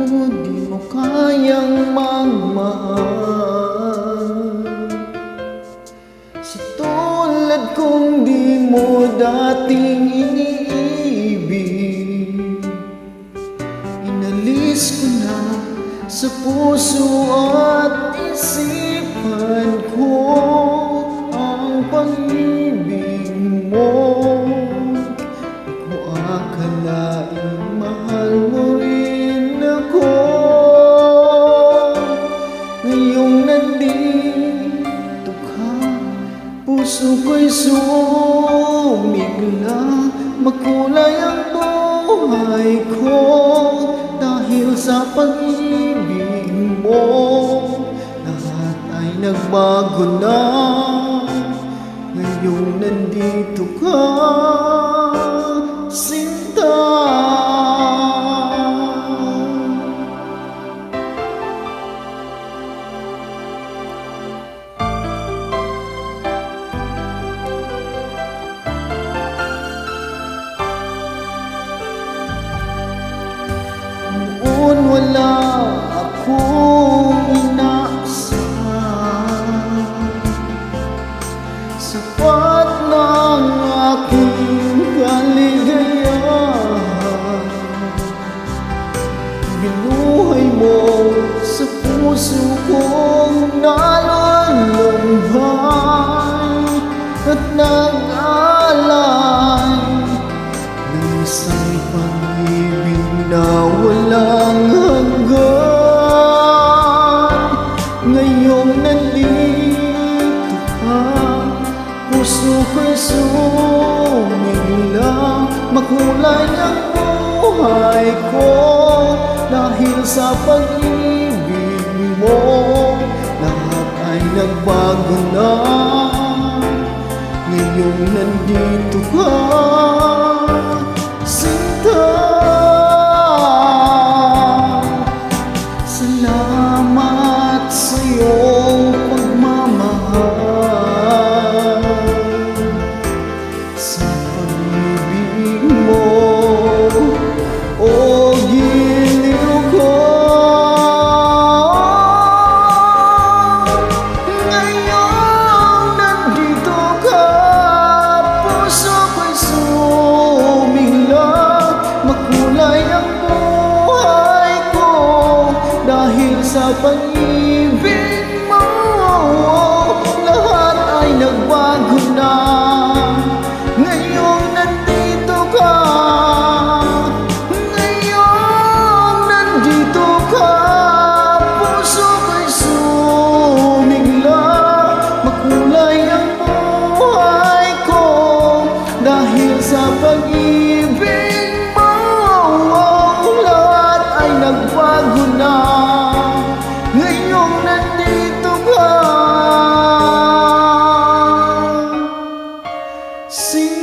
di mo kayang magmahal sa tulad kong di mo dating iniibig. Inalis ko na sa puso at isipan ko ang pag-ibig mo. Di ko akalaing mahal mo rin ako. Ngayong nandito ka, puso ko'y sumigla. Makulay ang buhay ko dahil sa pag-ibig mo. Lahat ay nagbago na ngayong nandito ka, sinta. Noon wala akong inaasahan, sapat ng aking kaligayahan. Binuhay mo sa puso kong nalulumbay at nag-alay ng isang pag-ibig na walang hanggan. Ngayong nandito ka, puso ko'y sumigla. Makulay ang buhay ko dahil sa pag-ibig mo. Lahat ay nagbago na ngayong nandito ka, sinta. Salamat sa iyong pagmamahal, sa pag-ibig mo, o giliw ko. Ngayong nandito ka, puso ko'y sumigla. Makulay ang buhay ko dahil sa pag-ibig mo. Lahat ay nagbago na ngayong nandito ka. Ngayong nandito ka, puso ko'y sumigla. Makulay ang buhay ko dahil sa pag-ibig mo. Lahat ay nagbago na ngayong nandito ka, sinta.